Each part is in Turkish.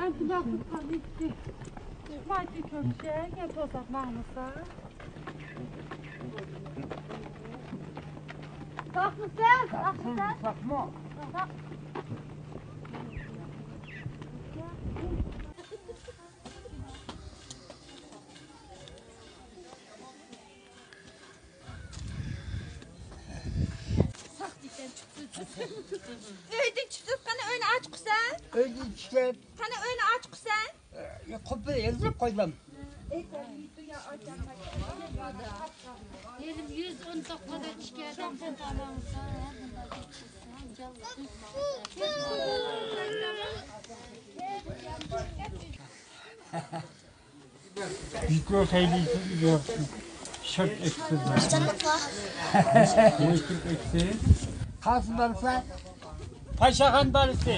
Antu bakıp kalite. Maddi köşeye gel tozak mahmusa. Bak mı sen? Bak mı sen? Bakma. Bak. Öydün çıkıp kana öyle aç kusan. Öldü işte. Kana öyle aç kusan. Kopya yazıp koydum. Yerim 110 dakikada çıkardım sen tamamsa. Mikro tehlikeli yaptım. Şart eksizden. Yeşil eksi. Kalsın varsa. Paşahan barısı.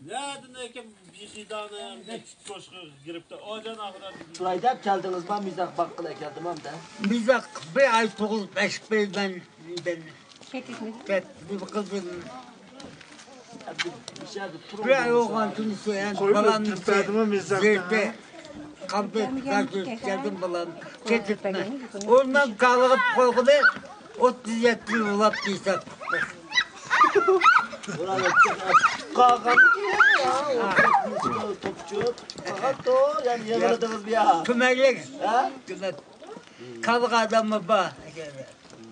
Nereden ki bir fidanı ne koşku girip de oradan ahıra Şurayda hep geldiniz ben mizah bakkala geldim hem de. Bizak bir ay toğuz beş bey ben. Ben bir kızım. Bir şey de Bir ay oğlan tüm söyleyen balanın zeyte. Kampı karşı geldim balan. Getirtme. Ondan kalıp koygudu. 37 yılap değilsem. Ulan kalkan ya. Topçu. Fakat o yani yakaladınız bir ya. Kümelik. Ha? Kalık adamı bak.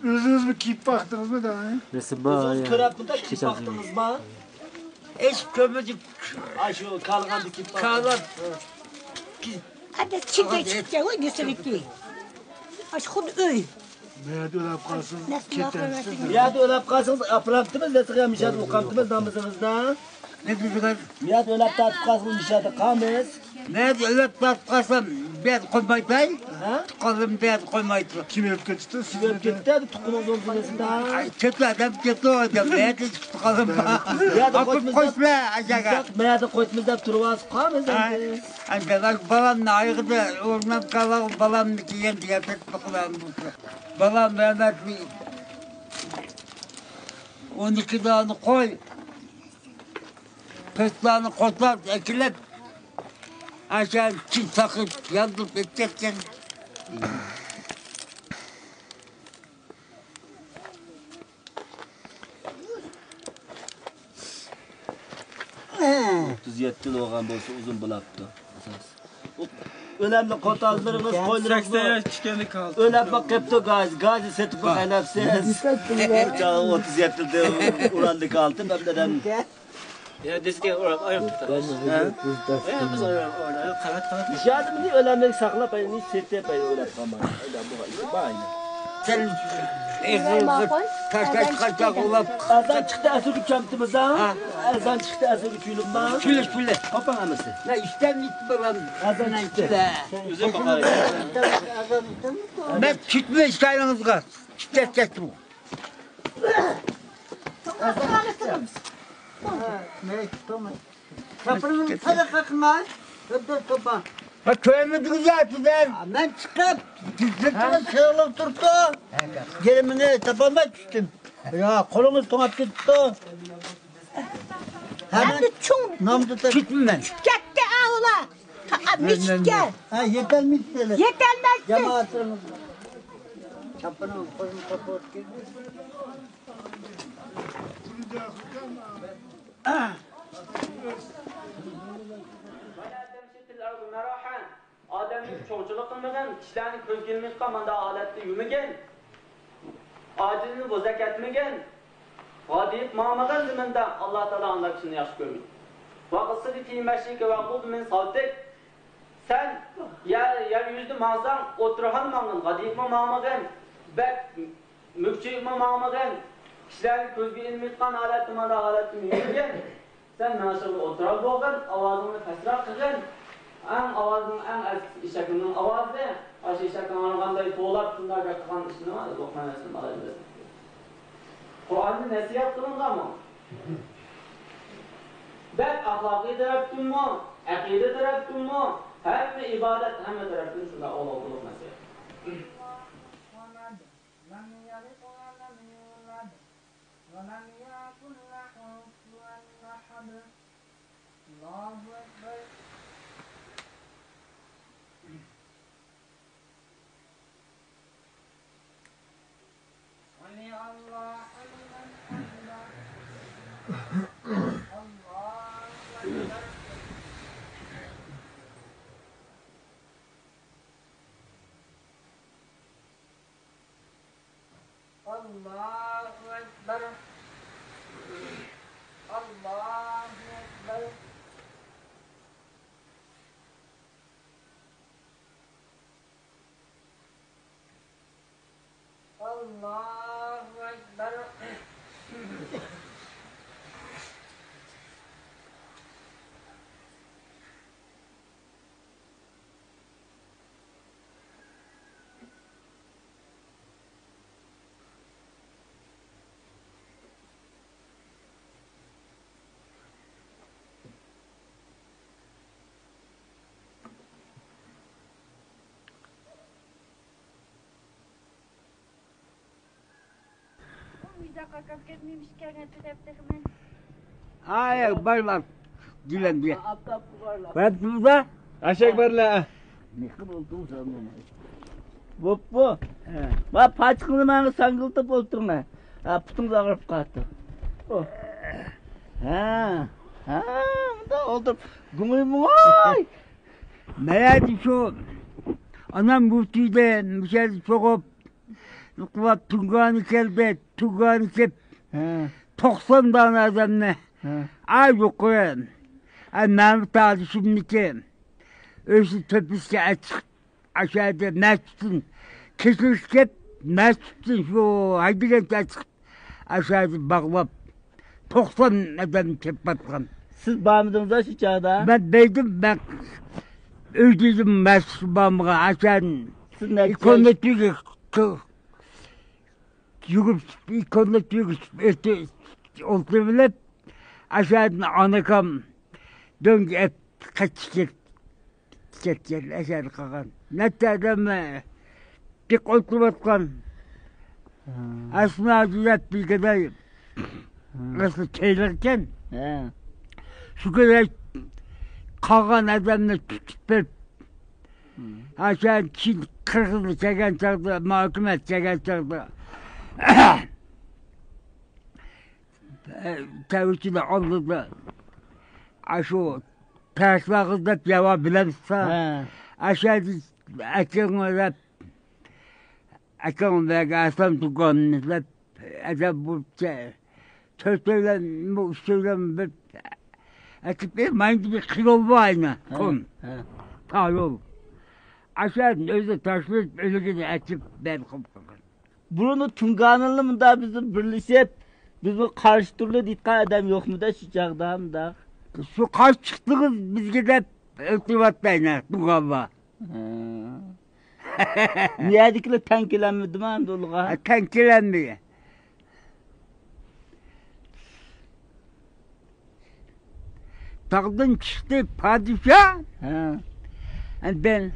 Özünüz mü kip baktınız mı daha? Uzun kırapında kip baktınız mı? Eş kömücük Ay şu kalkan bir kip baktınız. kalıp. Hadi çıkacak çıkacak o gösterikli. Aç hud öy. Meyade öyle kalsın. Nasıl yapıyorsun? Miyad öyle kalsınız apıraktınız ne sıkıya mişadı ukamtınız namazınızda. Ne güzel. Miyad öyle tatıp kalsınız mişadı kamız. Ne öyle tatlasam ben koymaytay. Ha? Kızım ben koymaytay. Kim öp kaçtı? Sibep gitti hadi tukunuz omzunuzda. Ay kötü adam kötü adam. Ne de çıkalım. Ya da Akıp koşma aşağı. Miyad koytmuzda turvaz kamız. Ay ben balamla ayıkıda orman kalan balam diyen diye pek bakılan bu. Balam Mehmet 12 tane koy. 40 tane kotlak ekilip aşağı çift takıp yandıp edeceksin. Tuz yetti olgan bolsa uzun bulaptı. Önemli kontazlarımız koylarımız var. çıkanı kaldı. Öyle bak hepti gazi seti bu kaynapsız. Uçağı 37'de urandı kaldı. Ben dedim. Ya deske orada ayıp tutar. Ya biz orada kanat. Dışarıda mı diye önemli sakla payını seti payını öyle kama. Öyle bu aynı. Sen kaç kaçak olup Azan çıktı asırı çamtımıza. Azan çıktı asırı küylümden. küle. Kapan anası. Ne işten gitti lan. Azan çıktı. Yüze bakar. Ben kitme işgaliniz var. Kitlet bu. Kapının sadaka kınar. Öptür topa. Ha köyümüzü zaten. Ben çıkıp dizletine çığlık tuttu. Gerimini tapama düştüm. Ya kolumuz tomat gitti. Hemen nam tutar. Kitme ben. Gitti ağla. Miş gel. Ha yeter mi böyle? Yetermezsin. Cemaatimiz. Çapının kolunu kapat gibi. Adamning cho'g'chilik qilmagan, kishilarning ko'z kelmayotgan manda holatda yurmagan, ojizini bo'zak etmagan, g'odib ma'magan zimanda Alloh taolo unda kishini yaxshi ko'rmaydi. Va qisdi tiymashika va qud min savtik. Sen yer yüzde mağazan oturhan mağın, g'odib ma'magan, bak mükçü ma'magan, kishilarning ko'zga ilmayotgan holatda manda holatda yurmagan. Sen bana şöyle oturup bakın, avazını fesrak kılın. Avazının en eşekinin avazı, aşı eşekin anıganday toğlap şunlar kakıkan işini var, Lokman Esna'nın alayındasın. Kur'an'ı nasihat kılınga mı? Bek ahlaki taraftan mı? Akide taraftan mı? Hem de ibadet hem de taraftan şunda olabilir nasihat. Allahu Ekber. Allahu Ekber. Allahu Ekber. Ay bak dilen diye. Ben burada. Aşağı barla. Ne kadar oldu sanırım. Bu. Ma paçkını bana sangıltıp oturma. Putun ağrıp kalktı. Oh. Ha, da oldu. Gümrüm vay. Meğer şu anam müftüde müşahede sokup Kuvat Tungan'ı kelbe, Tungan'ı kep 90 tane adamla ay yok koyan. Ay Mehmet Ali şimdiki özü tepüske açık aşağıda mescidin kesilişkep mescidin şu haydiret açık aşağıda bağlap 90 adam kep batkan. Siz bağımdınızda şu çağda. Ben beydim ben öldürdüm mescid bağımına aşağıda. Siz ne İkonetlik yürüp ikonetlik yürüp oturup aşağıdan anakam dön et kaç ketken aşağı kakan. Ne adamla dik oturup aslında acılat bir kadar nasıl çeylerken şu kadar kakan adamla tutup aşağı Çin kırkını çeken çaktı, mahkumet çeken çaktı. Tevhidini anladı. Şu ters vakıfta cevap bilemezse aşağıda akıllı ve aslan tukanını adam bu sözlerden bu söylen açık bir mantık bir kilo var aynı kon yol aşağıdan özü taşlı öyle gibi açık ben kopkalım. Bunu Tungan'lı mı da bizim birleşip bizim karşı türlü dikkat adam yok mu da şu çağda mı da? Şu kaç çıktınız biz gidip irtibattayız Tungan'la. Niye dikili tenkilenmedi mi Andoluğa? Tenkilenmiyor. Tağdan çıktı padişah. Yani ben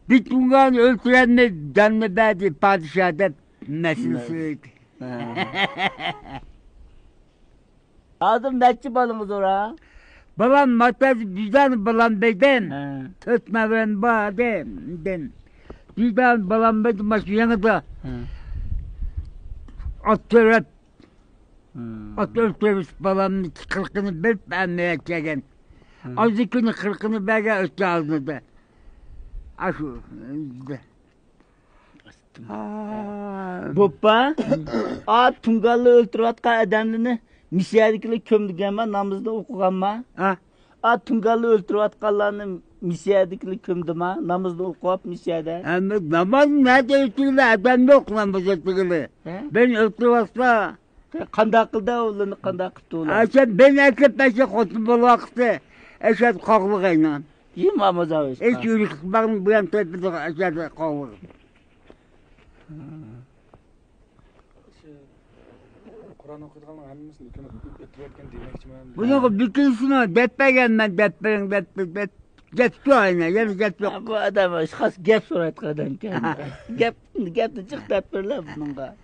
bir Tungan'ı öldürenle canlı verdi padişah'da meselesiydi. Adım netçi balımız ora. Balam mataz bizden balam beyden. Tutma ben badem. Bizden balam beyden maçı yanıda. At öldürüp balamın kırkını bir beğenmeye çeken. Azıkını kırkını belge ötü ağzında. Aşı. Boppa, Tungalı öldürüvatka adamını misiyadikili kömdügenme namazda okuganma. Tungalı öldürüvatkalarını misiyadikili kömdüma namazda okuap misiyada. Ama namaz nerede ötüğüyle adam yok namaz ötüğüyle. Ben öldürüvatsa Qanday qildi o'g'lini, qanday qildi ular? Aşağı ben erkek peşe kutu bulakta. Aşağı kalklıkayla. Kim amazavish? Hiç yürüyüş bakın bu yan tepede aşağıda kalklık. Qur'on o'qiydiganlar hammasini ukini o'tirayotgan demoqchiman. Bunu bütünsünü depegen ben deperin dep. Getdi ayna, yani getdi. Bu adam xas gap so'rayotgan odam ekan. Gapni chiq deb berlar bunga.